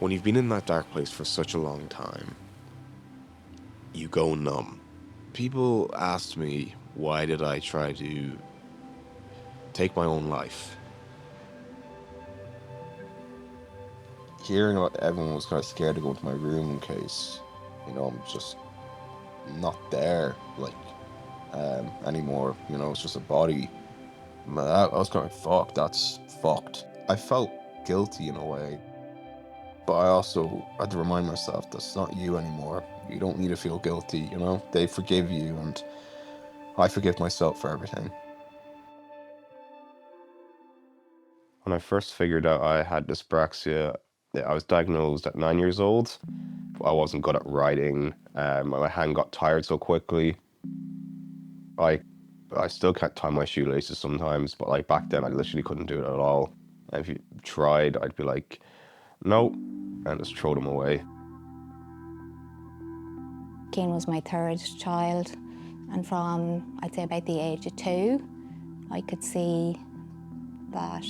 When you've been in that dark place for such a long time, you go numb. People asked me, why did I try to take my own life? Hearing about everyone was kind of scared to go into my room in case, I'm just not there, anymore. It's just a body. I was kind of, fuck, that's fucked. I felt guilty in a way, but I also had to remind myself that's not you anymore. You don't need to feel guilty, They forgive you, and I forgive myself for everything. When I first figured out I had dyspraxia, I was diagnosed at 9 years old. I wasn't good at writing. My hand got tired so quickly. I still can't tie my shoelaces sometimes, but back then I literally couldn't do it at all. And if you tried, I'd be like, no, and just throw them away. Cian was my third child, and from, I'd say, about the age of 2, I could see that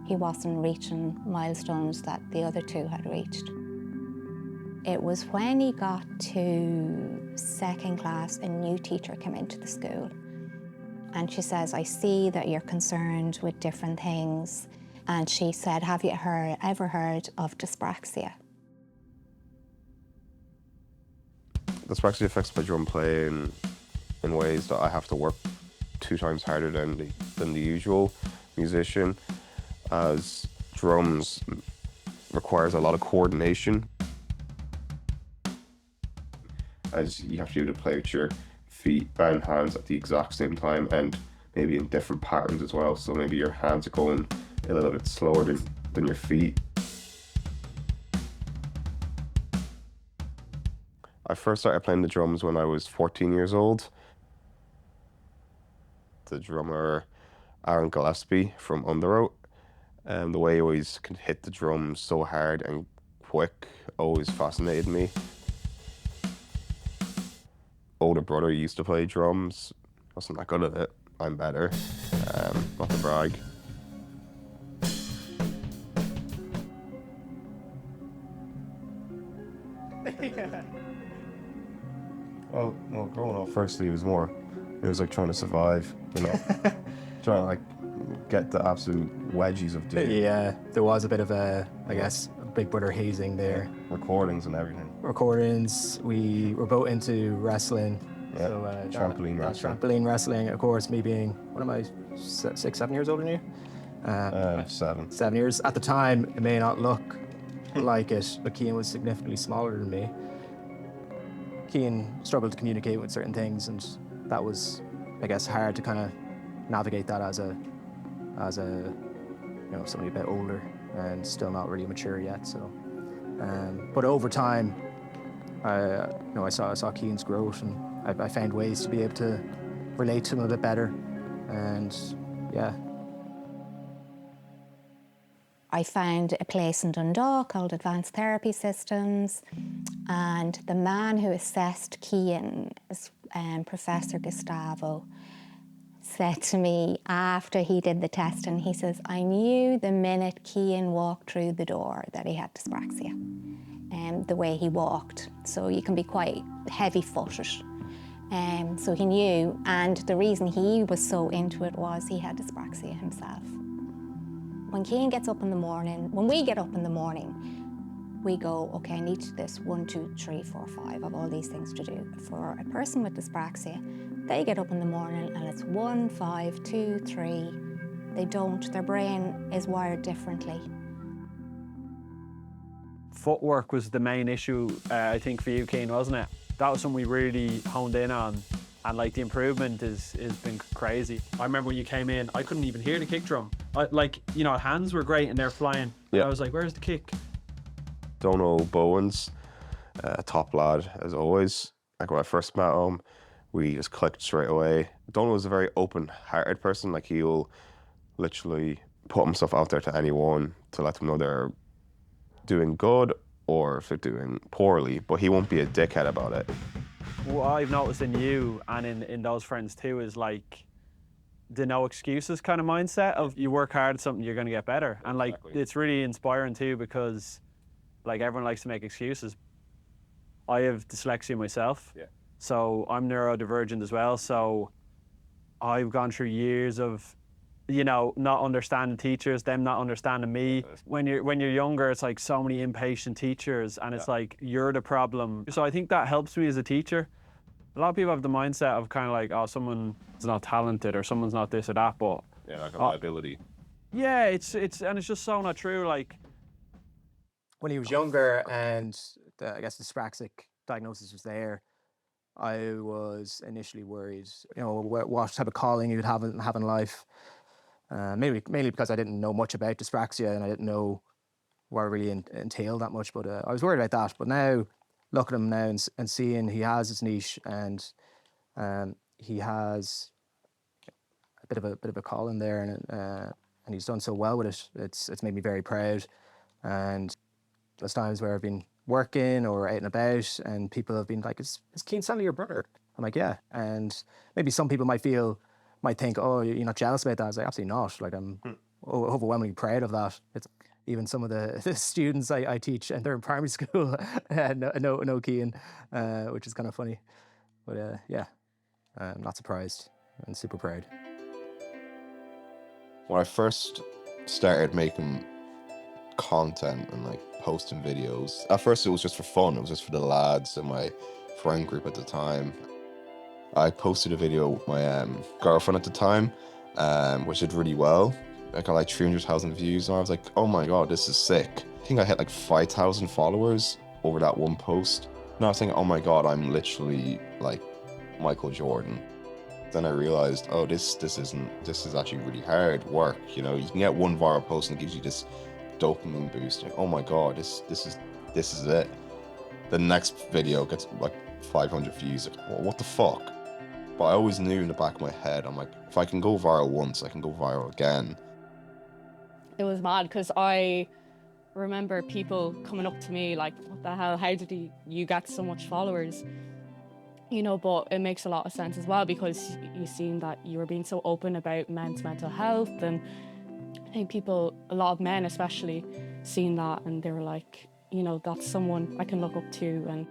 he wasn't reaching milestones that the other 2 had reached. It was when he got to 2nd class, a new teacher came into the school. And she says, I see that you're concerned with different things. And she said, have you ever heard of dyspraxia? Dyspraxia affects my drum playing in ways that I have to work 2 times harder than the usual musician, as drums requires a lot of coordination, as you have to play with your feet and hands at the exact same time, and maybe in different patterns as well. So maybe your hands are going a little bit slower than your feet. I first started playing the drums when I was 14 years old. The drummer, Aaron Gillespie from Underoath, the way he always can hit the drums so hard and quick always fascinated me. Older brother used to play drums. Wasn't that good at it. I'm better. Not to brag. Well, growing up, firstly, it was like trying to survive, trying to get the absolute wedgies of doom. Yeah, there was a bit of I guess, Big Brother hazing there. Yeah. Recordings and everything. Recordings, we were both into wrestling. Yeah, so, trampoline wrestling. Trampoline wrestling, of course, me being, what am I, 6, 7 years older than you? 7. 7 years. At the time, it may not look like it, but Cian was significantly smaller than me. Cian struggled to communicate with certain things, and that was, I guess, hard to kind of navigate that as a somebody a bit older and still not really mature yet. So, but over time, I saw Cian's growth, and I found ways to be able to relate to him a bit better, and yeah. I found a place in Dundalk called Advanced Therapy Systems, and the man who assessed Cian, Professor Gustavo, said to me after he did the testing, he says, I knew the minute Cian walked through the door that he had dyspraxia, the way he walked. So you can be quite heavy-footed. So he knew, and the reason he was so into it was he had dyspraxia himself. When Cian gets up in the morning, when we get up in the morning, we go, okay, I need this 1, 2, 3, 4, 5 of all these things to do. For a person with dyspraxia, they get up in the morning and it's 1, 5, 2, 3. They don't, their brain is wired differently. Footwork was the main issue, I think, for you, Cian, wasn't it? That was something we really honed in on, and the improvement has been crazy. I remember when you came in, I couldn't even hear the kick drum. Hands were great and they're flying. Yeah. I was like, where's the kick? Dono Bowens, top lad as always. When I first met him, we just clicked straight away. Dono was a very open-hearted person. He'll literally put himself out there to anyone to let them know they're doing good or if they're doing poorly, but he won't be a dickhead about it. What I've noticed in you and in those friends too is the no excuses kind of mindset of you work hard at something, you're going to get better. And Exactly. It's really inspiring too, because Like, everyone likes to make excuses. I have dyslexia myself. Yeah. So I'm neurodivergent as well. So I've gone through years of, you know, not understanding teachers, them not understanding me. When you're younger, it's like so many impatient teachers, and it's like you're the problem. So I think that helps me as a teacher. A lot of people have the mindset of kind of like, oh, someone's not talented or someone's not this or that, but Yeah, like a liability. yeah, it's just so not true. Like, When he was younger and I guess the dyspraxic diagnosis was there, I was initially worried, you know, what type of calling he would have in life. Mainly because I didn't know much about dyspraxia and I didn't know what it really entailed that much. But I was worried about that. But now, looking at him now and seeing he has his niche and he has a bit of a calling there, and he's done so well with it. It's made me very proud. And there's times where I've been working or out and about, and people have been like, "Is Cian Stanley your brother?" I'm like, "Yeah." And maybe some people might think, "Oh, you're not jealous about that." I was like, "Absolutely not. Like, I'm overwhelmingly proud of that." It's even some of the students I teach, and they're in primary school, no Cian, which is kind of funny. But yeah, I'm not surprised and super proud. When I first started making content and like posting videos, at first it was just for fun. It was just for the lads in my friend group at the time. I posted a video with my girlfriend at the time, which did really well. I got like 300,000 views, and I was like, oh my god, this is sick. I think I hit like 5,000 followers over that one post. And I was thinking, oh my god, I'm literally like Michael Jordan. Then I realized, oh, this is actually really hard work. You know, you can get one viral post and it gives you this dopamine boost. Like, oh my god, this is it. The next video gets like 500 views. Like, well, what the fuck? But I always knew in the back of my head, I'm like, if I can go viral once, I can go viral again. It was mad because I remember people coming up to me like, what the hell, how did you get so much followers? You know, but it makes a lot of sense as well because you seen that you were being so open about men's mental health, and I think a lot of men especially, seen that and they were like, you know, that's someone I can look up to. And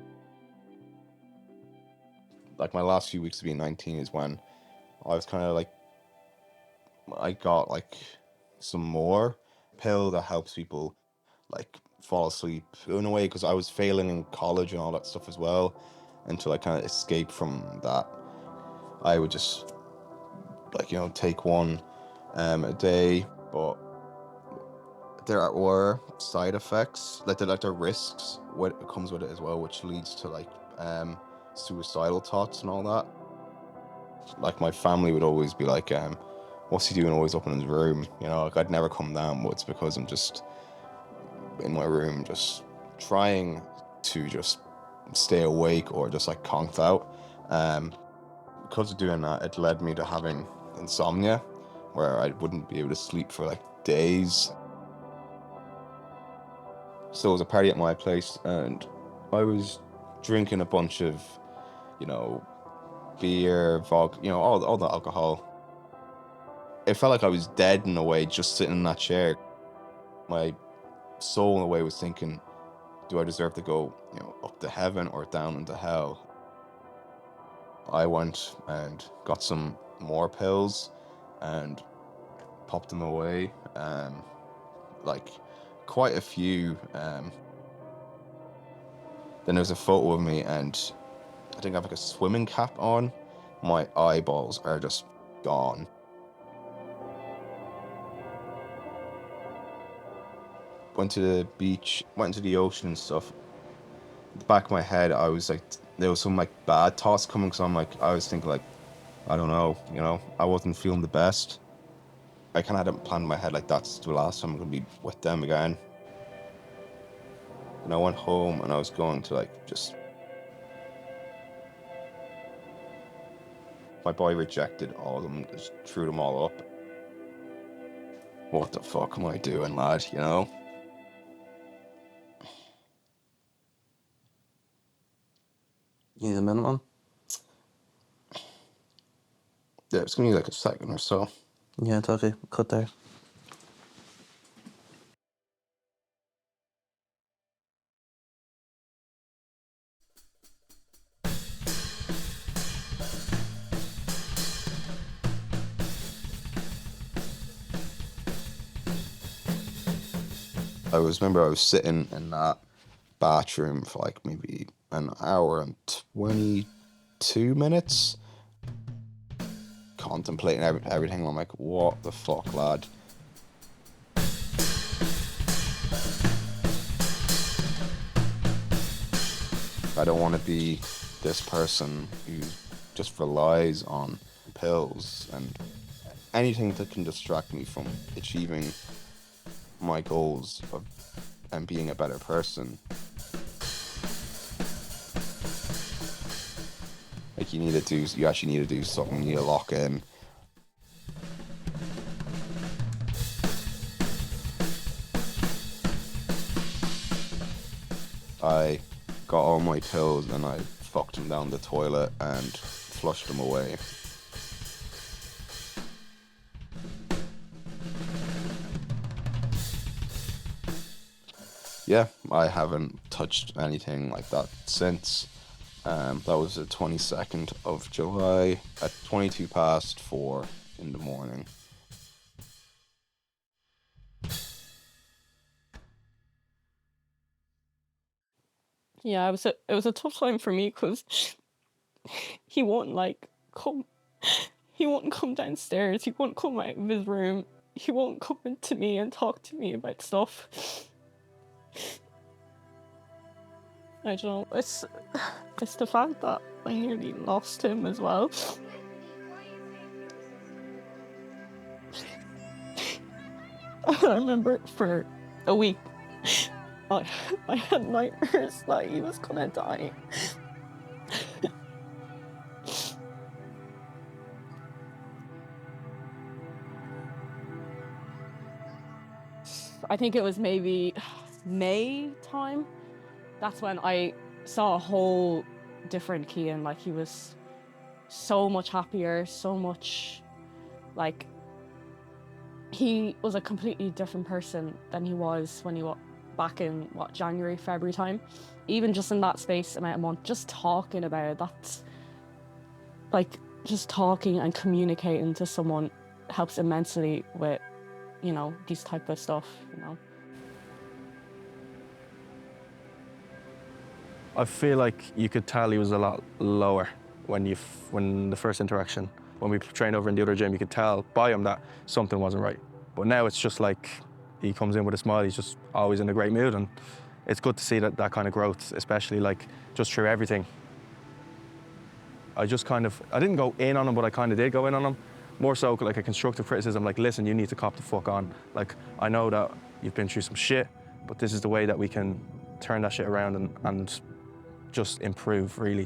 like my last few weeks of being 19 is when I was kind of like, I got like some more pill that helps people like fall asleep in a way, because I was failing in college and all that stuff as well. Until I kind of escape from that, I would just like, you know, take one a day. But there were side effects, like there are risks what comes with it as well, which leads to like suicidal thoughts and all that. Like my family would always be like, what's he doing always up in his room? You know, like I'd never come down, but it's because I'm just in my room just trying to just stay awake or just like conked out. Because of doing that, it led me to having insomnia, where I wouldn't be able to sleep for like days. So it was a party at my place, and I was drinking a bunch of, you know, beer, vodka, you know, all the alcohol. It felt like I was dead in a way, just sitting in that chair. My soul in a way was thinking, do I deserve to go, you know, up to heaven or down into hell? I went and got some more pills and popped them away, like quite a few. Then there's a photo of me, and I think I have like a swimming cap on. My eyeballs are just gone. Went to the beach, went to the ocean and stuff. At the back of my head, I was like, there was some like bad thoughts coming, because I was thinking like, I don't know, you know, I wasn't feeling the best. I kind of had it planned in my head like, that's the last time I'm gonna be with them again. And I went home and I was going to like just. My boy rejected all of them, just threw them all up. What the fuck am I doing, lad, you know? You need a minute, man? Yeah, it's gonna be like a second or so. Yeah, it's okay. Cut there. Remember I was sitting in that bathroom for like maybe an hour and 22 minutes, contemplating everything. I'm like, what the fuck, lad? I don't want to be this person who just relies on pills and anything that can distract me from achieving my goals and being a better person. Like you actually need to do something, you need to lock in. I got all my pills and I fucked them down the toilet and flushed them away. Yeah, I haven't touched anything like that since. That was the 22nd of July at 4:22 in the morning. Yeah, it was a tough time for me because he wouldn't come. He wouldn't come downstairs. He wouldn't come out of his room. He won't come into me and talk to me about stuff. I don't know. It's the fact that I nearly lost him as well. I remember for a week, I had nightmares that he was gonna die. I think it was maybe May time. That's when I saw a whole different Cian. Like, he was so much happier, so much, like, he was a completely different person than he was when he was back in, January, February time. Even just in that space amount of month, just talking about it, that's, like, just talking and communicating to someone helps immensely with, you know, these type of stuff, you know. I feel like you could tell he was a lot lower when the first interaction, when we trained over in the other gym, you could tell by him that something wasn't right. But now it's just like he comes in with a smile, he's just always in a great mood, and it's good to see that kind of growth, especially like just through everything. I didn't go in on him, but I kind of did go in on him. More so like a constructive criticism, like, listen, you need to cop the fuck on. Like, I know that you've been through some shit, but this is the way that we can turn that shit around and just improve, really.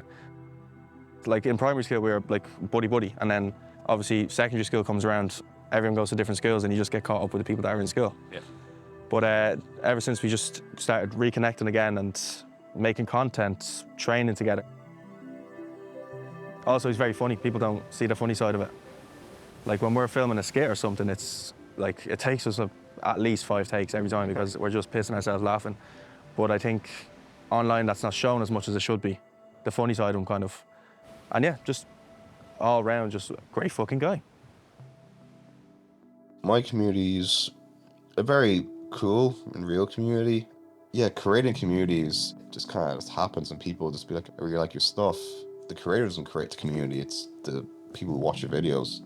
Like in primary school, we were like buddy, and then obviously secondary school comes around, everyone goes to different schools and you just get caught up with the people that are in school. Yeah. But ever since we just started reconnecting again and making content, training together. Also, he's very funny. People don't see the funny side of it. Like when we're filming a skit or something, it's like, it takes us at least 5 takes every time because we're just pissing ourselves laughing. But I think online that's not shown as much as it should be. The funny side of him kind of. And yeah, just all around, just a great fucking guy. My community's a very cool and real community. Yeah, creating communities just kind of happens and people just be like, I really like your stuff. The creator doesn't create the community, it's the people who watch your videos.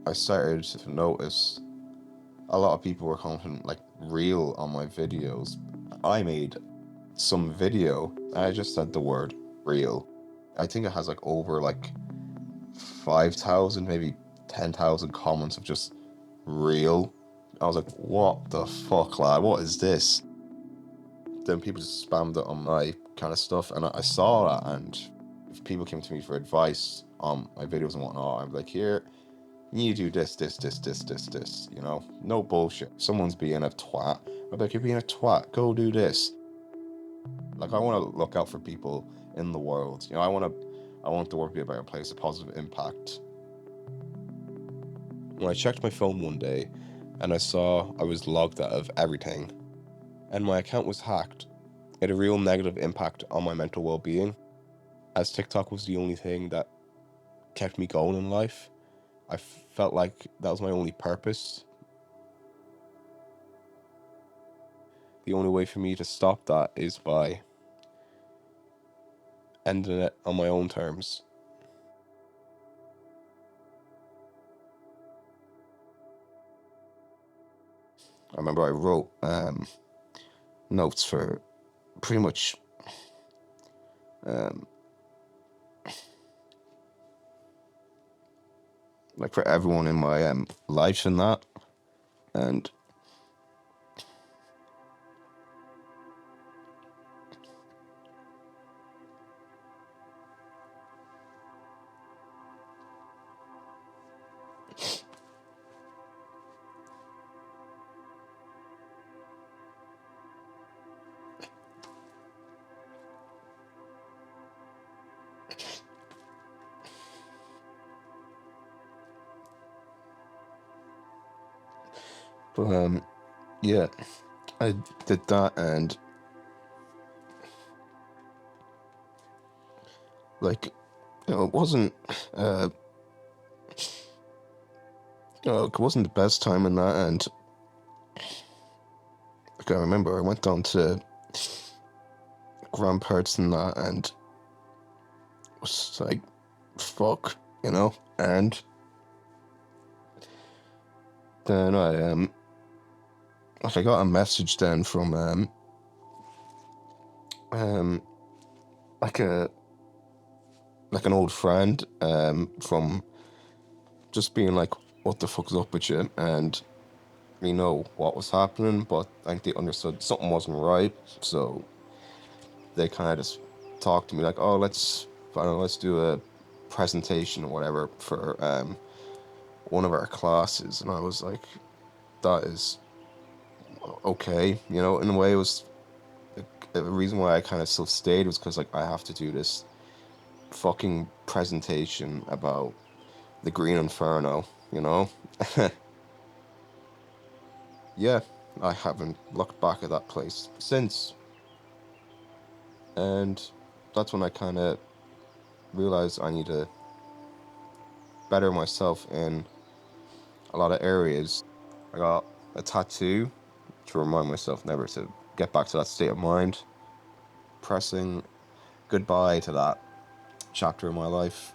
I started to notice a lot of people were commenting like real on my videos. I made some video and I just said the word real. I think it has like over like 5,000, maybe 10,000 comments of just real. I was like, what the fuck, lad? What is this? Then people just spammed it on my kind of stuff, and I saw that, and if people came to me for advice on my videos and whatnot, I'm like, here, you need to do this, you know? No bullshit. Someone's being a twat. I'm like, you're being a twat, go do this. Like, I want to look out for people in the world. You know, I want the world to be a better place, a positive impact. When I checked my phone one day and I saw I was logged out of everything and my account was hacked, it had a real negative impact on my mental well-being. As TikTok was the only thing that kept me going in life, I felt like that was my only purpose. the only way for me to stop that is by ending it on my own terms. I remember I wrote notes for pretty much like for everyone in my life and that, and but yeah, I did that, and like, it wasn't it wasn't the best time in that, and like I remember I went down to grandparents and that, and was like, fuck, and then I got a message then from like an old friend from just being like, what the fuck's up with you? And we know what was happening, but I think they understood something wasn't right, so they kind of just talked to me like, oh, let's do a presentation or whatever for one of our classes. And I was like, that is okay, in a way. It was the reason why I kind of still stayed was because like I have to do this fucking presentation about the Green Inferno, Yeah, I haven't looked back at that place since, and that's when I kind of realized I need to better myself in a lot of areas. I got a tattoo to remind myself never to get back to that state of mind. Pressing goodbye to that chapter in my life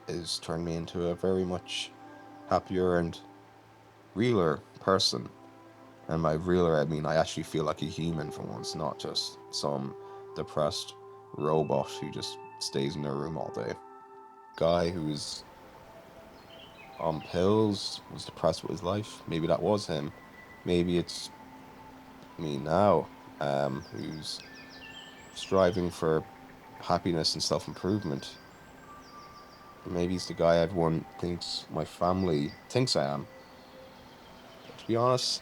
is turned me into a very much happier and realer person. And by realer, I mean I actually feel like a human for once, not just some depressed robot who just stays in their room all day. Guy who's on pills, was depressed with his life. Maybe that was him. Maybe it's me now, who's striving for happiness and self-improvement. Maybe he's the guy everyone thinks my family thinks I am. But to be honest,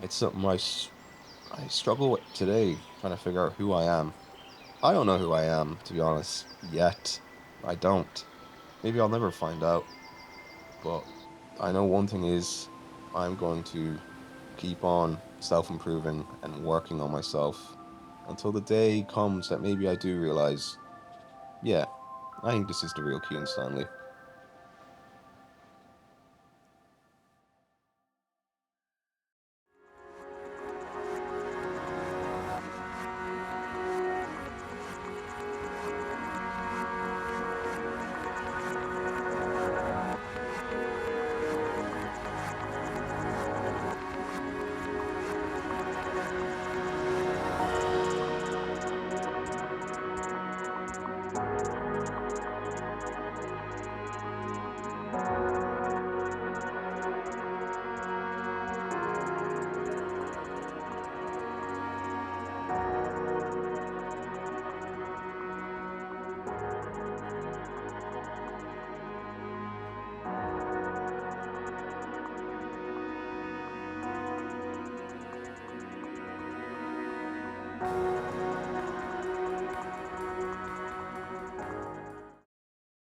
it's something I struggle with today, trying to figure out who I am. I don't know who I am, to be honest, yet. I don't. Maybe I'll never find out. But I know one thing is, I'm going to keep on self-improving and working on myself until the day comes that maybe I do realize, yeah, I think this is the real Cian Stanley.